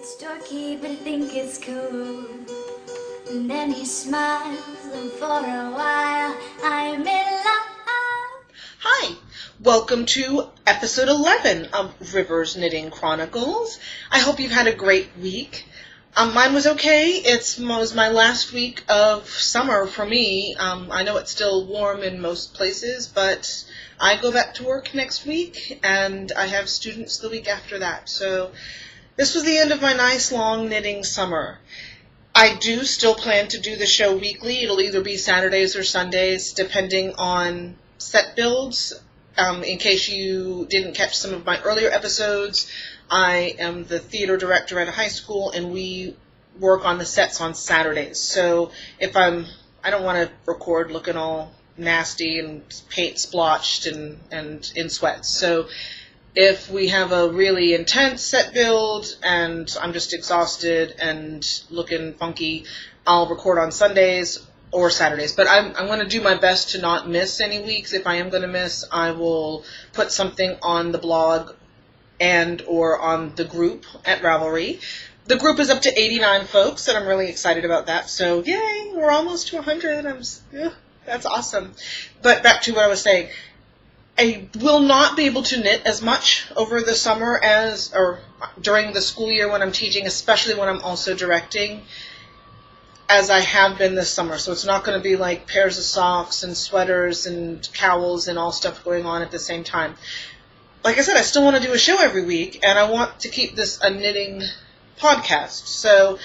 Storky, but I think it's cool. And then he smiles, and for a while I'm in love. Hi, welcome to episode 11 of Rivers Knitting Chronicles. I hope you've had a great week. Mine was okay. It was my last week of summer for me. I know it's still warm in most places, but I go back to work next week, and I have students the week after that. So this was the end of my nice long knitting summer. I do still plan to do the show weekly. It'll either be Saturdays or Sundays, depending on set builds. In case you didn't catch some of my earlier episodes, I am the theater director at a high school, and we work on the sets on Saturdays. So if I don't want to record looking all nasty and paint splotched and in sweats. So if we have a really intense set build and I'm just exhausted and looking funky, I'll record on Sundays or Saturdays. But I'm going to do my best to not miss any weeks. If I am going to miss, I will put something on the blog and or on the group at Ravelry. The group is up to 89 folks, and I'm really excited about that. So, yay, we're almost to 100. That's awesome. But back to what I was saying. I will not be able to knit as much over the summer or during the school year when I'm teaching, especially when I'm also directing, as I have been this summer. So it's not going to be like pairs of socks and sweaters and cowls and all stuff going on at the same time. Like I said, I still want to do a show every week, and I want to keep this a knitting podcast. So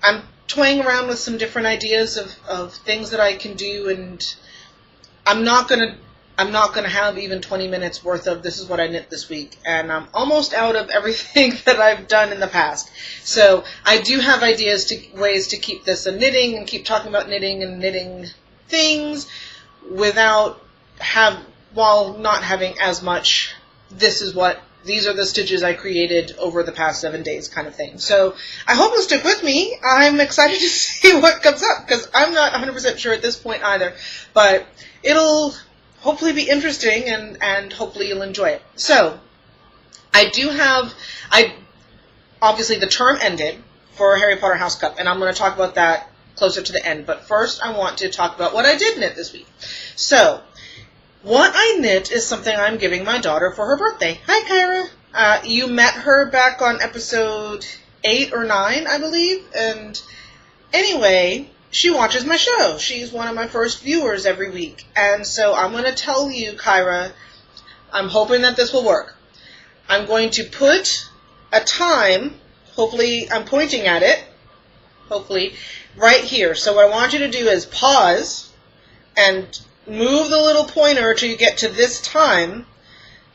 I'm toying around with some different ideas of things that I can do, and I'm not going to have even 20 minutes worth of this is what I knit this week. And I'm almost out of everything that I've done in the past. So I do have ways to keep this a knitting and keep talking about knitting and knitting things while not having as much, these are the stitches I created over the past 7 days kind of thing. So I hope you'll stick with me. I'm excited to see what comes up, because I'm not 100% sure at this point either. But it'll hopefully be interesting, and hopefully you'll enjoy it. So, obviously the term ended for Harry Potter House Cup, and I'm going to talk about that closer to the end. But first, I want to talk about what I did knit this week. So, what I knit is something I'm giving my daughter for her birthday. Hi, Kyra. You met her back on episode 8 or 9, I believe. And anyway, she watches my show. She's one of my first viewers every week. And so I'm going to tell you, Kyra, I'm hoping that this will work. I'm going to put a time, hopefully I'm pointing at it, hopefully, right here. So what I want you to do is pause and move the little pointer till you get to this time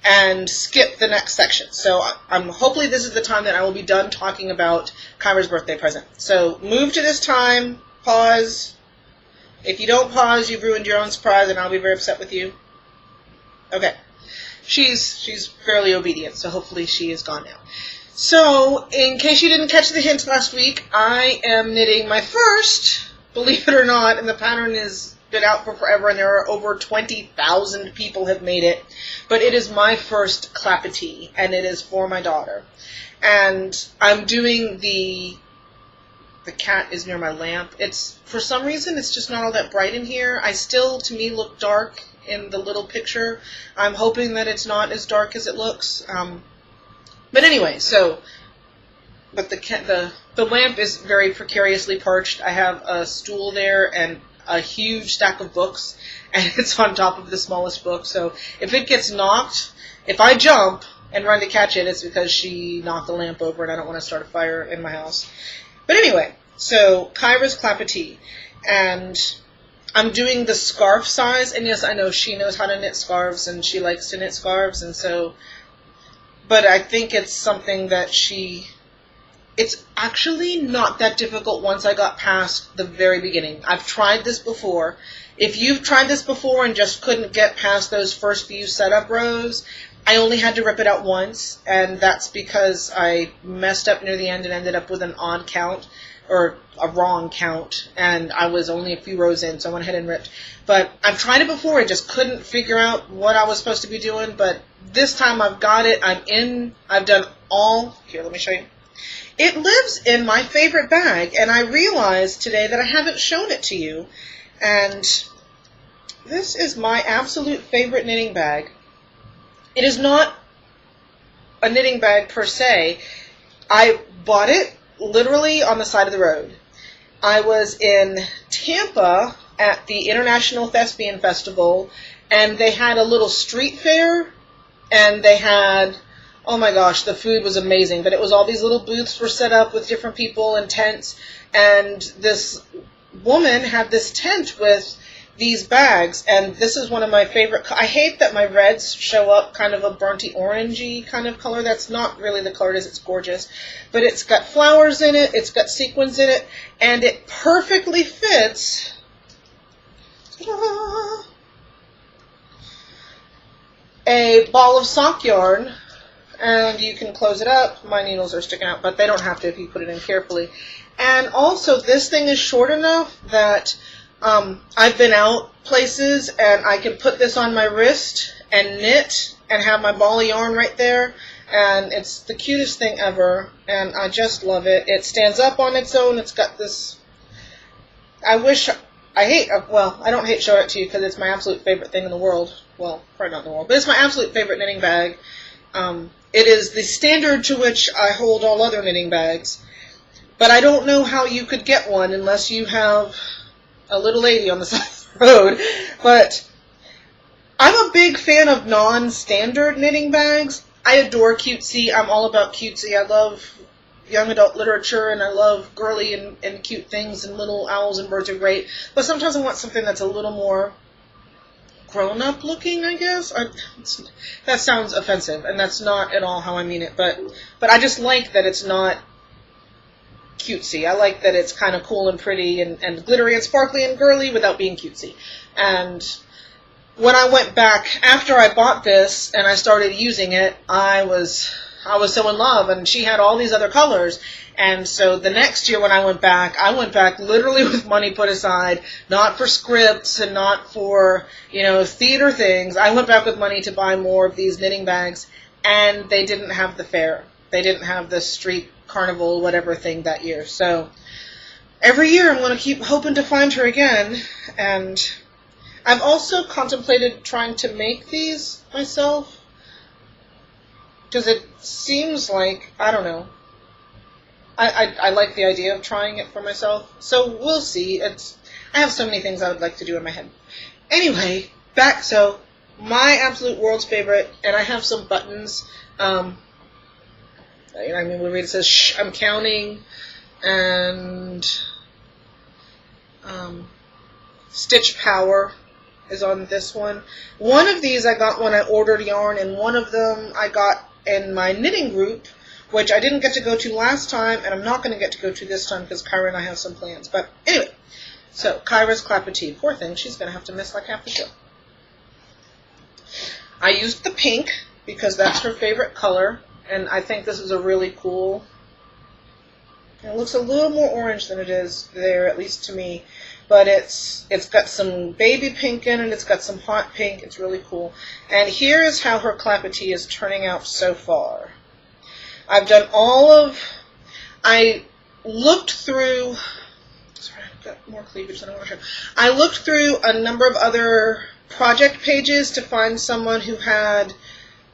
and skip the next section. So hopefully this is the time that I will be done talking about Kyra's birthday present. So move to this time, pause. If you don't pause, you've ruined your own surprise, and I'll be very upset with you. Okay. She's fairly obedient, so hopefully she is gone now. So, in case you didn't catch the hint last week, I am knitting my first, believe it or not, and the pattern has been out for forever, and there are over 20,000 people have made it, but it is my first clapetee, and it is for my daughter. And I'm doing the cat is near my lamp. For some reason, it's just not all that bright in here. I still, to me, look dark in the little picture. I'm hoping that it's not as dark as it looks. But anyway, but the lamp is very precariously perched. I have a stool there and a huge stack of books, and it's on top of the smallest book. So if it gets knocked, if I jump and run to catch it, it's because she knocked the lamp over, and I don't want to start a fire in my house. But anyway, so Kyra's clapetee, and I'm doing the scarf size, and yes, I know she knows how to knit scarves, and she likes to knit scarves, and so, but I think it's something that it's actually not that difficult once I got past the very beginning. I've tried this before. If you've tried this before and just couldn't get past those first few setup rows, I only had to rip it out once, and that's because I messed up near the end and ended up with an odd count, or a wrong count, and I was only a few rows in, so I went ahead and ripped. But I've tried it before, I just couldn't figure out what I was supposed to be doing, but this time I've got it, I'm in, I've done all, here, let me show you. It lives in my favorite bag, and I realized today that I haven't shown it to you. And this is my absolute favorite knitting bag. It is not a knitting bag per se. I bought it literally on the side of the road. I was in Tampa at the International Thespian Festival, and they had a little street fair, and they had, oh my gosh, the food was amazing, but it was all these little booths were set up with different people and tents, and this woman had this tent with these bags, and this is one of my favorite. I hate that my reds show up kind of a burnty orangey kind of color. That's not really the color it is. It's gorgeous. But it's got flowers in it, it's got sequins in it, and it perfectly fits a ball of sock yarn. And you can close it up. My needles are sticking out, but they don't have to if you put it in carefully. And also, this thing is short enough that I've been out places and I can put this on my wrist and knit and have my ball of yarn right there. And it's the cutest thing ever, and I just love it. It stands up on its own. It's got this, I don't hate showing it to you because it's my absolute favorite thing in the world. Well, probably not in the world, but it's my absolute favorite knitting bag. It is the standard to which I hold all other knitting bags. But I don't know how you could get one unless you have a little lady on the side of the road. But I'm a big fan of non-standard knitting bags. I adore cutesy. I'm all about cutesy. I love young adult literature, and I love girly and cute things, and little owls and birds are great. But sometimes I want something that's a little more grown-up looking, I guess. That sounds offensive, and that's not at all how I mean it. But I just like that it's not cutesy. I like that it's kind of cool and pretty and glittery and sparkly and girly without being cutesy. And when I went back after I bought this and I started using it, I was so in love, and she had all these other colors. And so the next year when I went back literally with money put aside, not for scripts and not for, theater things. I went back with money to buy more of these knitting bags, and they didn't have the fair. They didn't have the street carnival, whatever thing that year. So every year I'm going to keep hoping to find her again. And I've also contemplated trying to make these myself, because it seems like, I don't know, I like the idea of trying it for myself. So we'll see. I have so many things I would like to do in my head. Anyway, so my absolute world's favorite, and I have some buttons. We read it says, "Shh, I'm counting," and Stitch Power is on this one. One of these I got when I ordered yarn, and one of them I got in my knitting group, which I didn't get to go to last time, and I'm not going to get to go to this time because Kyra and I have some plans. But anyway, so Kyra's Clapetee. Poor thing, she's going to have to miss like half the show. I used the pink because that's her favorite color, and I think this is a really cool. It looks a little more orange than it is there, at least to me. But it's got some baby pink in it, it's got some hot pink, it's really cool. And here is how her Clapetee is turning out so far. I've done I looked through, sorry, I've got more cleavage than I want to show. I looked through a number of other project pages to find someone who had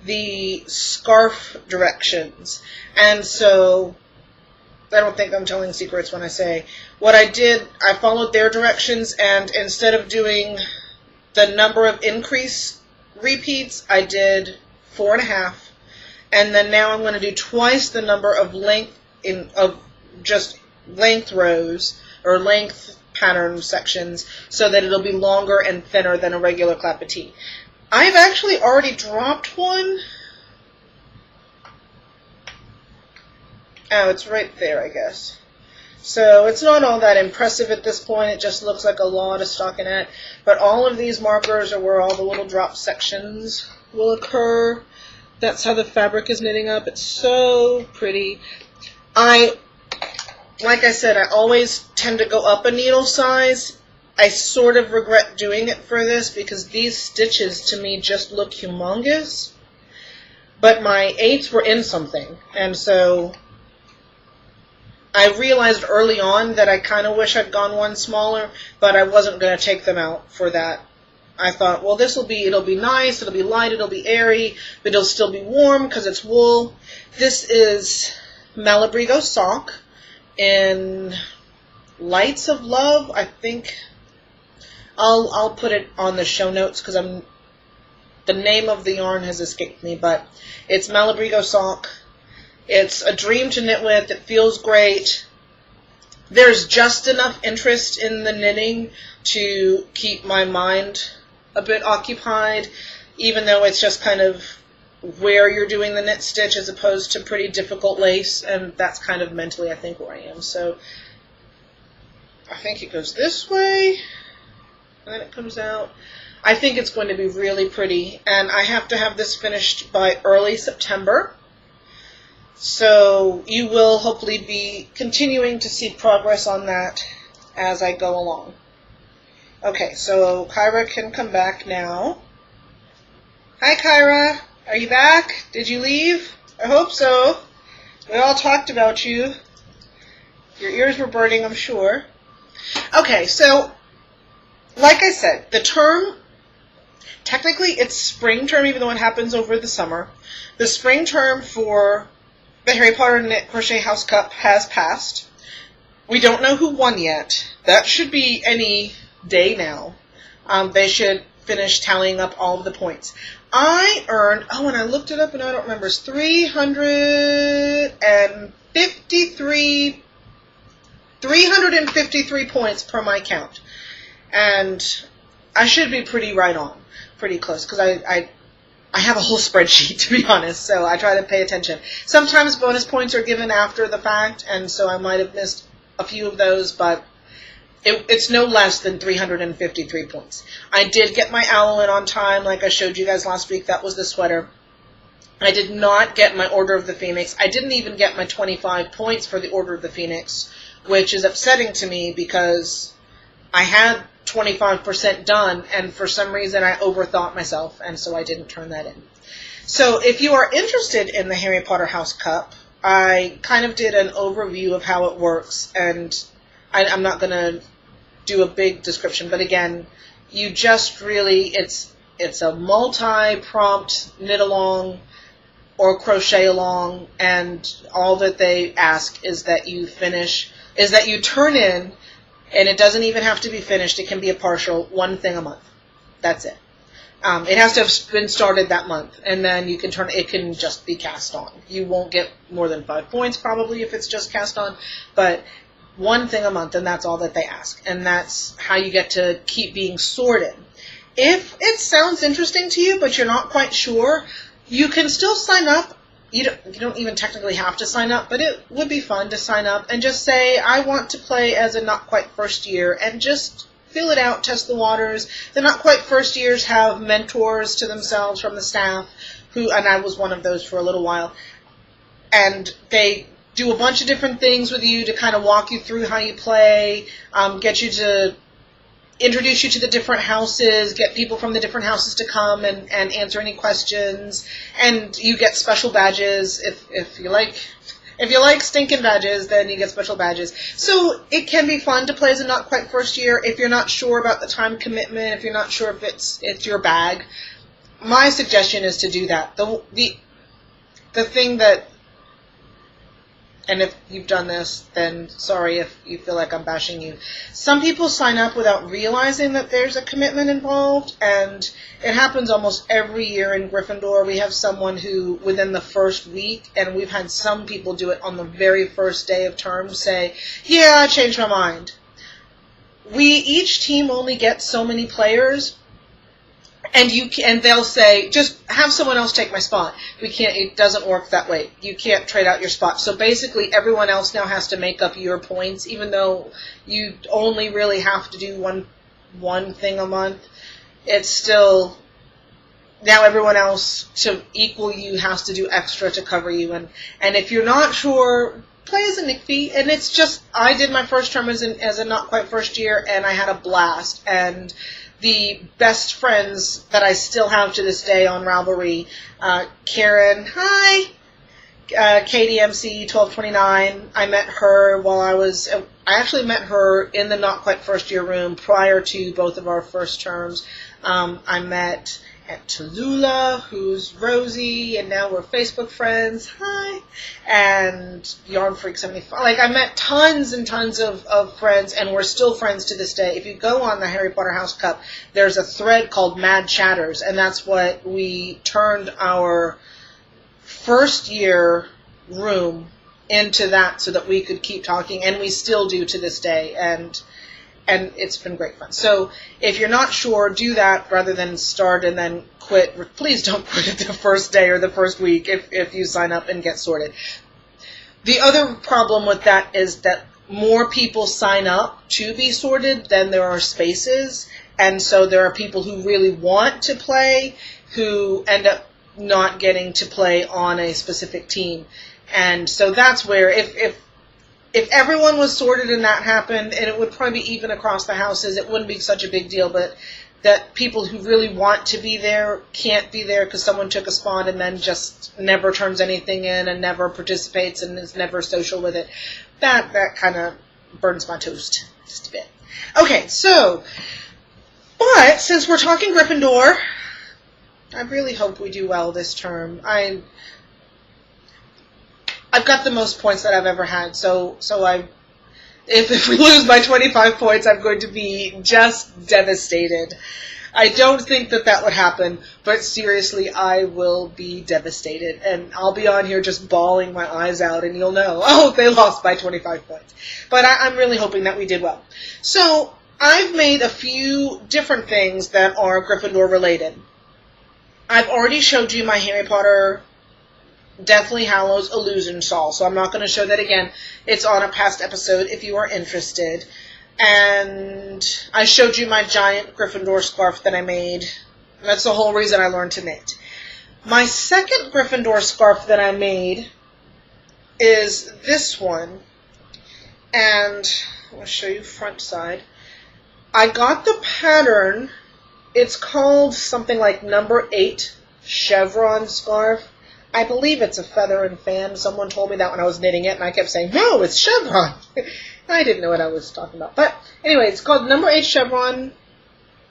the scarf directions. And so I don't think I'm telling secrets when I say what I did. I followed their directions, and instead of doing the number of increase repeats, I did 4.5, and then now I'm going to do twice the number of length rows or length pattern sections, so that it'll be longer and thinner than a regular Clapetee. I've actually already dropped one. Oh, it's right there, I guess. So it's not all that impressive at this point. It just looks like a lot of stockinette. But all of these markers are where all the little drop sections will occur. That's how the fabric is knitting up. It's so pretty. Like I said, I always tend to go up a needle size. I sort of regret doing it for this because these stitches to me just look humongous. But my 8s were in something. And so I realized early on that I kind of wish I'd gone one smaller, but I wasn't going to take them out for that. I thought, well, it'll be nice, it'll be light, it'll be airy, but it'll still be warm because it's wool. This is Malabrigo sock in Lights of Love. I think I'll put it on the show notes because the name of the yarn has escaped me, but it's Malabrigo sock. It's a dream to knit with. It feels great. There's just enough interest in the knitting to keep my mind a bit occupied, even though it's just kind of where you're doing the knit stitch as opposed to pretty difficult lace, and that's kind of mentally, I think, where I am. So I think it goes this way, and then it comes out. I think it's going to be really pretty, and I have to have this finished by early September. So you will hopefully be continuing to see progress on that as I go along. Okay, so Kyra can come back now. Hi, Kyra. Are you back? Did you leave? I hope so. We all talked about you. Your ears were burning, I'm sure. Okay, so like I said, the term, technically it's spring term, even though it happens over the summer. The spring term for the Harry Potter Knit Crochet House Cup has passed. We don't know who won yet. That should be any day now. They should finish tallying up all of the points. I earned, and I looked it up and I don't remember, it's 353 points per my count. And I should be pretty right on, pretty close, because I have a whole spreadsheet, to be honest, so I try to pay attention. Sometimes bonus points are given after the fact, and so I might have missed a few of those, but it's no less than 353 points. I did get my owl in on time, like I showed you guys last week. That was the sweater. I did not get my Order of the Phoenix. I didn't even get my 25 points for the Order of the Phoenix, which is upsetting to me because I had 25% done, and for some reason I overthought myself, and so I didn't turn that in. So if you are interested in the Harry Potter House Cup, I kind of did an overview of how it works, and I'm not going to do a big description, but again, you just really, it's a multi-prompt knit along or crochet along, and all that they ask is that you turn in, and it doesn't even have to be finished, it can be a partial, one thing a month. That's it. It has to have been started that month, and then you can it can just be cast on. You won't get more than 5 points probably if it's just cast on, but one thing a month, and that's all that they ask. And that's how you get to keep being sorted. If it sounds interesting to you, but you're not quite sure, you can still sign up. You don't even technically have to sign up, but it would be fun to sign up and just say, I want to play as a not quite first year, and just fill it out, test the waters. The not quite first years have mentors to themselves from the staff, and I was one of those for a little while, and they do a bunch of different things with you to kind of walk you through how you play, get you to introduce you to the different houses, get people from the different houses to come and answer any questions, and you get special badges. If you like stinking badges, then you get special badges. So it can be fun to play as a not quite first year if you're not sure about the time commitment, if you're not sure if it's your bag. My suggestion is to do that. The thing that, and if you've done this, then sorry if you feel like I'm bashing you. Some people sign up without realizing that there's a commitment involved, and it happens almost every year in Gryffindor. We have someone who, within the first week, and we've had some people do it on the very first day of term, say, yeah, I changed my mind. Each team only gets so many players, and they'll say, just have someone else take my spot. It doesn't work that way. You can't trade out your spot. So basically everyone else now has to make up your points, even though you only really have to do one thing a month. It's still, now everyone else to equal you has to do extra to cover you. And if you're not sure, play as a NICFI. And it's just, I did my first term as a not quite first year, and I had a blast. And the best friends that I still have to this day on Ravelry, Karen, hi, KDMC 1229. I met her I actually met her in the not quite first year room prior to both of our first terms. I met Aunt Tallulah, who's Rosie, and now we're Facebook friends. Hi. And Yarn Freak 75. Like, I met tons and tons of friends, and we're still friends to this day. If you go on the Harry Potter House Cup, there's a thread called Mad Chatters, and that's what we turned our first year room into that so that we could keep talking, and we still do to this day, and it's been great fun. So if you're not sure, do that rather than start and then quit. Please don't quit at the first day or the first week if you sign up and get sorted. The other problem with that is that more people sign up to be sorted than there are spaces, and so there are people who really want to play who end up not getting to play on a specific team. And so that's where, if everyone was sorted and that happened, and it would probably be even across the houses, it wouldn't be such a big deal, but that people who really want to be there can't be there because someone took a spot and then just never turns anything in and never participates and is never social with it. That kind of burns my toast just a bit. Okay, so, but since we're talking Gryffindor, I really hope we do well this term. I've got the most points that I've ever had, so if we lose by 25 points, I'm going to be just devastated. I don't think that would happen, but seriously, I will be devastated, and I'll be on here just bawling my eyes out, and you'll know, oh, they lost by 25 points. But I'm really hoping that we did well. So, I've made a few different things that are Gryffindor related. I've already showed you my Harry Potter Deathly Hallows Illusion Shawl, so I'm not going to show that again. It's on a past episode if you are interested. And I showed you my giant Gryffindor scarf that I made. That's the whole reason I learned to knit. My second Gryffindor scarf that I made is this one. And I'm going to show you front side. I got the pattern. It's called something like number 8 chevron scarf. I believe it's a feather and fan. Someone told me that when I was knitting it, and I kept saying, no, it's chevron. I didn't know what I was talking about. But anyway, it's called number 8 chevron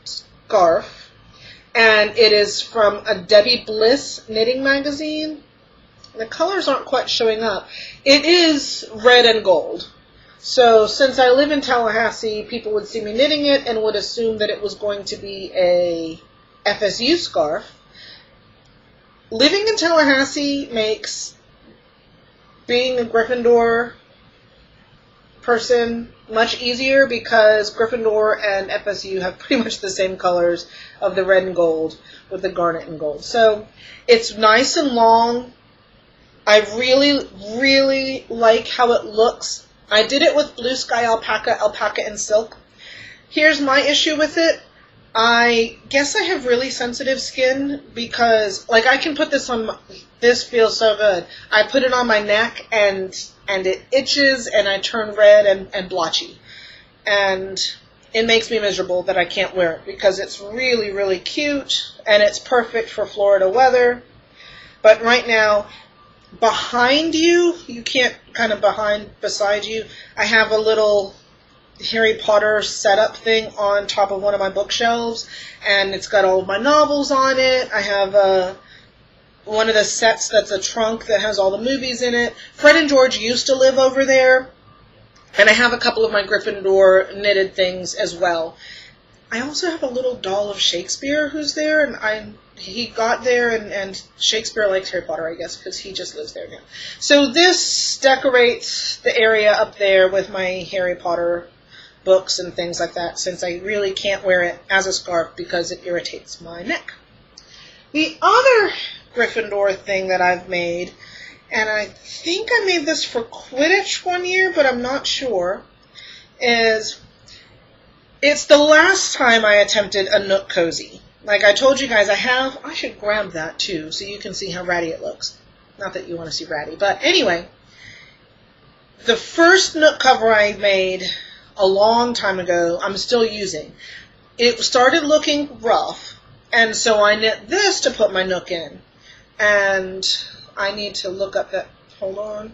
scarf, and it is from a Debbie Bliss knitting magazine. The colors aren't quite showing up. It is red and gold. So since I live in Tallahassee, people would see me knitting it and would assume that it was going to be a FSU scarf. Living in Tallahassee makes being a Gryffindor person much easier because Gryffindor and FSU have pretty much the same colors of the red and gold with the garnet and gold. So it's nice and long. I really, really like how it looks. I did it with blue sky alpaca and silk. Here's my issue with it. I guess I have really sensitive skin because, like, I can put this on, this feels so good. I put it on my neck and it itches and I turn red and blotchy. And it makes me miserable that I can't wear it because it's really, really cute and it's perfect for Florida weather. But right now, behind you can't, kind of beside you, I have a little Harry Potter setup thing on top of one of my bookshelves, and it's got all of my novels on it. I have one of the sets that's a trunk that has all the movies in it. Fred and George used to live over there, and I have a couple of my Gryffindor knitted things as well. I also have a little doll of Shakespeare who's there, and he got there, and Shakespeare likes Harry Potter, I guess, because he just lives there now. So this decorates the area up there with my Harry Potter books and things like that, since I really can't wear it as a scarf because it irritates my neck. The other Gryffindor thing that I've made, and I think I made this for Quidditch one year, but I'm not sure, is it's the last time I attempted a Nook Cozy. Like I told you guys, I should grab that too, so you can see how ratty it looks. Not that you want to see ratty, but anyway, the first Nook cover I made a long time ago, I'm still using. It started looking rough, and so I knit this to put my Nook in. And I need to look up that. Hold on.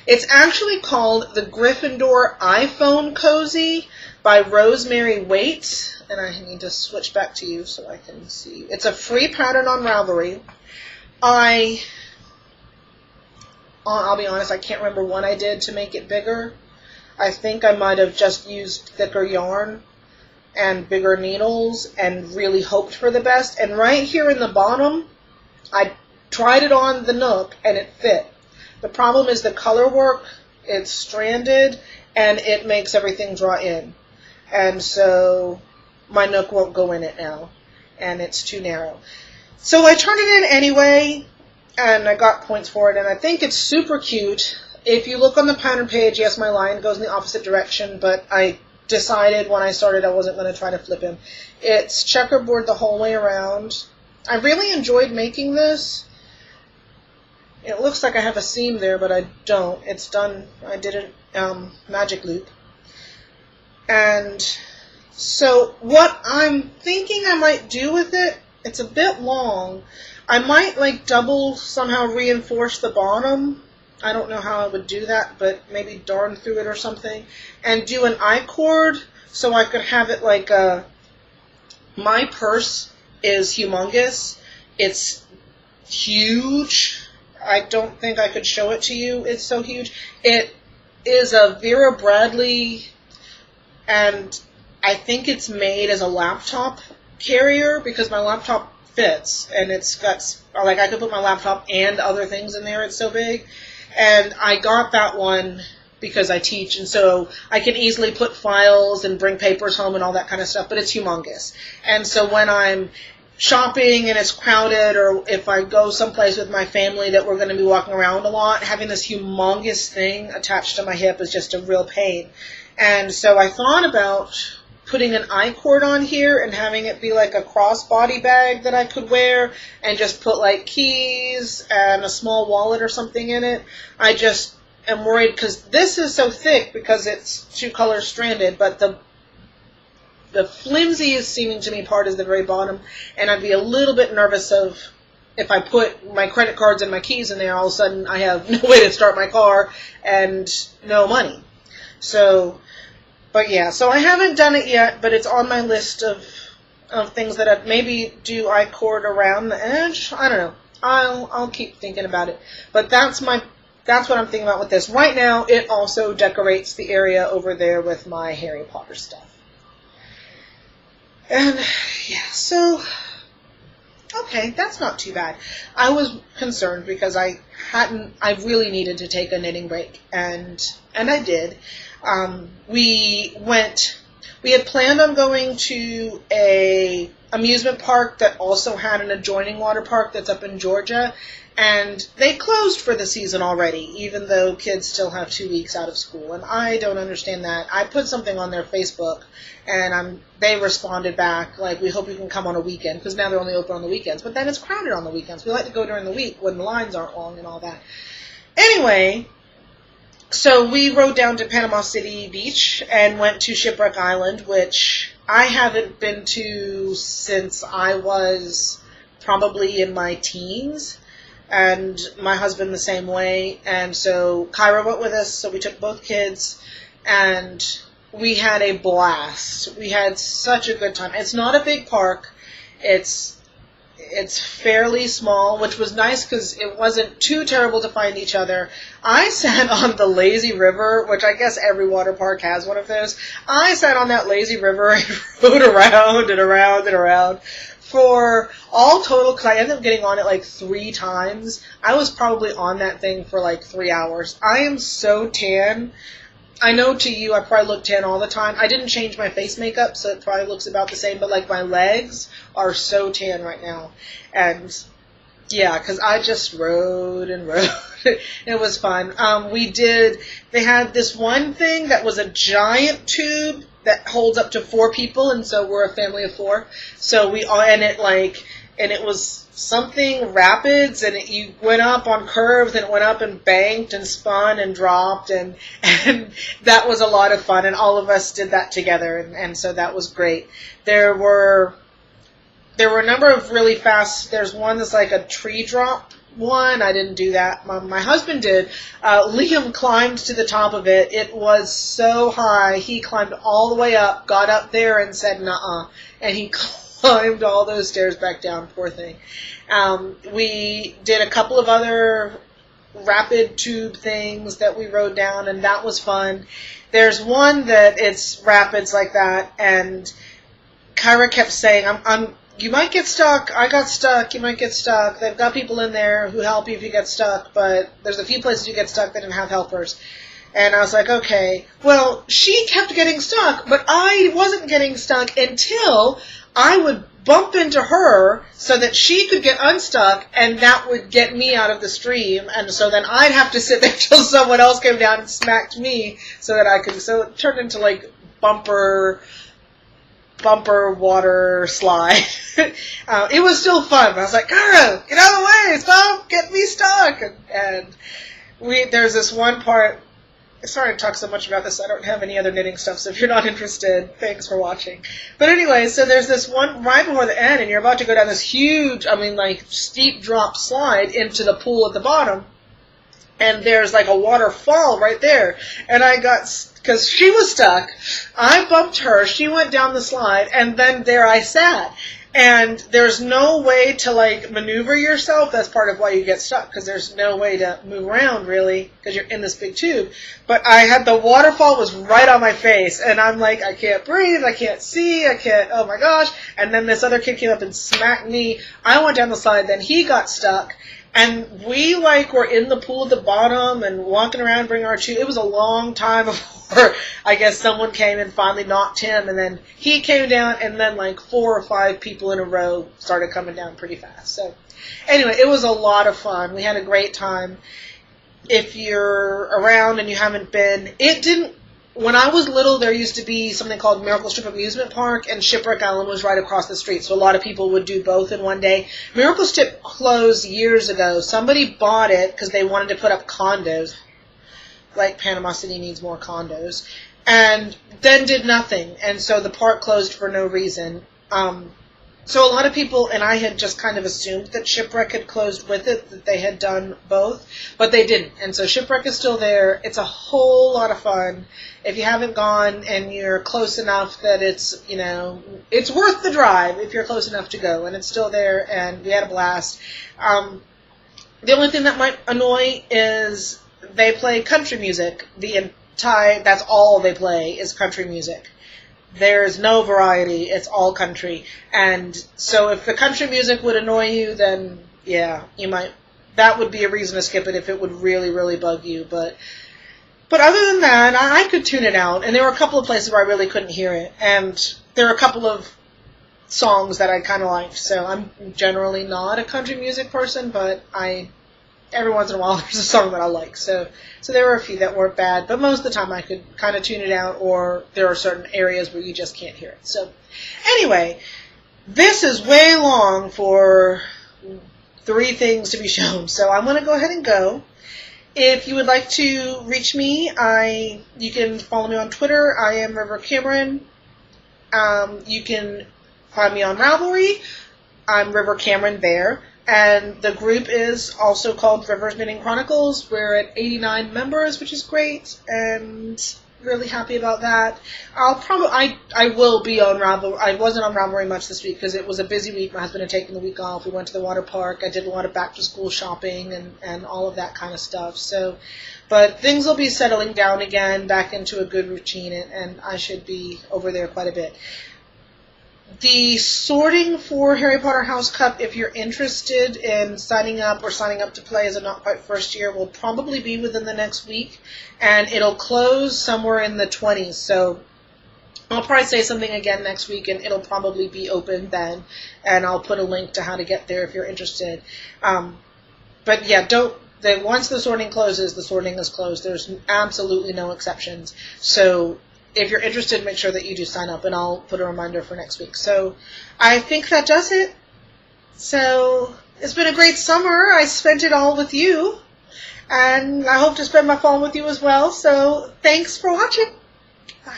It's actually called the Gryffindor iPhone Cozy by Rosemary Waite. And I need to switch back to you so I can see. It's a free pattern on Ravelry. I'll be honest, I can't remember what I did to make it bigger. I think I might have just used thicker yarn and bigger needles and really hoped for the best. And right here in the bottom, I tried it on the Nook and it fit. The problem is the color work, it's stranded and it makes everything draw in. And so my Nook won't go in it now and it's too narrow. So I turned it in anyway and I got points for it and I think it's super cute. If you look on the pattern page, yes, my line goes in the opposite direction, but I decided when I started I wasn't going to try to flip him. It's checkerboard the whole way around. I really enjoyed making this. It looks like I have a seam there, but I don't. It's done. I did it magic loop. And so what I'm thinking I might do with it, it's a bit long. I might like double somehow reinforce the bottom. I don't know how I would do that, but maybe darn through it or something. And do an I-cord so I could have it like a... My purse is humongous. It's huge. I don't think I could show it to you. It's so huge. It is a Vera Bradley, and I think it's made as a laptop carrier because my laptop fits, and it's got, like, I could put my laptop and other things in there. It's so big. And I got that one because I teach, and so I can easily put files and bring papers home and all that kind of stuff, but it's humongous. And so when I'm shopping and it's crowded, or if I go someplace with my family that we're going to be walking around a lot, having this humongous thing attached to my hip is just a real pain. And so I thought about putting an I-cord on here and having it be like a crossbody bag that I could wear and just put like keys and a small wallet or something in it. I just am worried because this is so thick because it's two colors stranded, but the flimsiest seeming to me part is the very bottom, and I'd be a little bit nervous of if I put my credit cards and my keys in there, all of a sudden I have no way to start my car and no money. So, but yeah, so I haven't done it yet, but it's on my list of things that I'd maybe do I-cord around the edge. I don't know. I'll keep thinking about it. But that's what I'm thinking about with this. Right now, it also decorates the area over there with my Harry Potter stuff. And, yeah, so, okay, that's not too bad. I was concerned because I really needed to take a knitting break, and I did. We had planned on going to a amusement park that also had an adjoining water park that's up in Georgia, and they closed for the season already, even though kids still have 2 weeks out of school, and I don't understand that. I put something on their Facebook, and they responded back, like, we hope you can come on a weekend, because now they're only open on the weekends, but then it's crowded on the weekends. We like to go during the week when the lines aren't long and all that. Anyway, so we rode down to Panama City Beach and went to Shipwreck Island, which I haven't been to since I was probably in my teens, and my husband the same way. And so Kyra went with us, so we took both kids, and we had a blast. We had such a good time. It's not a big park. It's fairly small, which was nice because it wasn't too terrible to find each other. I sat on the lazy river, which I guess every water park has one of those. I sat on that lazy river and rode around and around and around for all total, because I ended up getting on it like 3 times. I was probably on that thing for like 3 hours. I am so tan. I know to you I probably look tan all the time. I didn't change my face makeup, so it probably looks about the same, but like my legs are so tan right now. And yeah, because I just rode and rode. It was fun. They had this one thing that was a giant tube that holds up to 4 people, and so we're a family of 4. So it was something rapids, and you went up on curves, and it went up and banked and spun and dropped, and that was a lot of fun, and all of us did that together, and so that was great. There were a number of really fast, there's one that's like a tree drop one. I didn't do that. My husband did. Liam climbed to the top of it. It was so high. He climbed all the way up, got up there and said, nuh-uh. And he climbed all those stairs back down, poor thing. We did a couple of other rapid tube things that we rode down, and that was fun. There's one that it's rapids like that, and Kyra kept saying, you might get stuck. I got stuck. You might get stuck. They've got people in there who help you if you get stuck, but there's a few places you get stuck that didn't have helpers. And I was like, okay. Well, she kept getting stuck, but I wasn't getting stuck until I would bump into her so that she could get unstuck, and that would get me out of the stream. And so then I'd have to sit there till someone else came down and smacked me so that I could. So it turned into like bumper water slide. It was still fun. I was like, Cara, get out of the way, stop, get me stuck. And there's this one part. Sorry to talk so much about this. I don't have any other knitting stuff, so if you're not interested, thanks for watching. But anyway, so there's this one right before the end, and you're about to go down this huge, steep drop slide into the pool at the bottom. And there's like a waterfall right there. And because she was stuck, I bumped her, she went down the slide, and then there I sat. And there's no way to like maneuver yourself. That's part of why you get stuck, because there's no way to move around really, because you're in this big tube. But the waterfall was right on my face, and I'm like, I can't breathe, I can't see, oh my gosh. And then this other kid came up and smacked me. I went down the slide, then he got stuck. And we were in the pool at the bottom and walking around bringing our tube. It was a long time before I guess someone came and finally knocked him, and then he came down, and then 4 or 5 people in a row started coming down pretty fast. So anyway, it was a lot of fun. We had a great time. If you're around and you haven't been, when I was little, there used to be something called Miracle Strip Amusement Park, and Shipwreck Island was right across the street, so a lot of people would do both in one day. Miracle Strip closed years ago. Somebody bought it because they wanted to put up condos, like Panama City needs more condos, and then did nothing, and so the park closed for no reason. So a lot of people, and I had just kind of assumed that Shipwreck had closed with it, that they had done both, but they didn't. And so Shipwreck is still there. It's a whole lot of fun. If you haven't gone and you're close enough that it's worth the drive if you're close enough to go, and it's still there, and we had a blast. The only thing that might annoy is they play country music. That's all they play is country music. There's no variety. It's all country. And so if the country music would annoy you, then yeah, that would be a reason to skip it if it would really, really bug you. But other than that, I could tune it out. And there were a couple of places where I really couldn't hear it. And there are a couple of songs that I kind of liked. So I'm generally not a country music person, but every once in a while there's a song that I like. So there were a few that weren't bad, but most of the time I could kind of tune it out, or there are certain areas where you just can't hear it. So anyway, this is way long for 3 things to be shown, so I'm going to go ahead and go. If you would like to reach me, you can follow me on Twitter. I am River Cameron. You can find me on Ravelry. I'm River Cameron there. And the group is also called River's Knitting Chronicles. We're at 89 members, which is great, and really happy about that. I will be on Ravelry. I wasn't on Ravelry much this week because it was a busy week. My husband had taken the week off. We went to the water park. I did a lot of back-to-school shopping and all of that kind of stuff. But things will be settling down again, back into a good routine, and I should be over there quite a bit. The sorting for Harry Potter House Cup, if you're interested in signing up to play as a Not Quite First Year, will probably be within the next week, and it'll close somewhere in the 20s, so I'll probably say something again next week, and it'll probably be open then, and I'll put a link to how to get there if you're interested. But yeah, once the sorting closes, the sorting is closed. There's absolutely no exceptions, so if you're interested, make sure that you do sign up, and I'll put a reminder for next week. So I think that does it. So it's been a great summer. I spent it all with you, and I hope to spend my fall with you as well. So thanks for watching. Bye.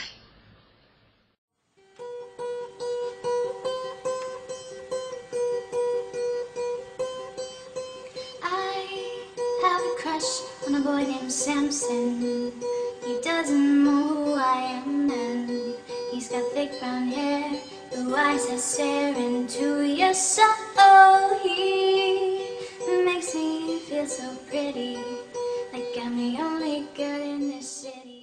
I boy named Samson. He doesn't know who I am, and he's got thick brown hair, blue eyes that stare into your soul. He makes me feel so pretty, like I'm the only girl in this city.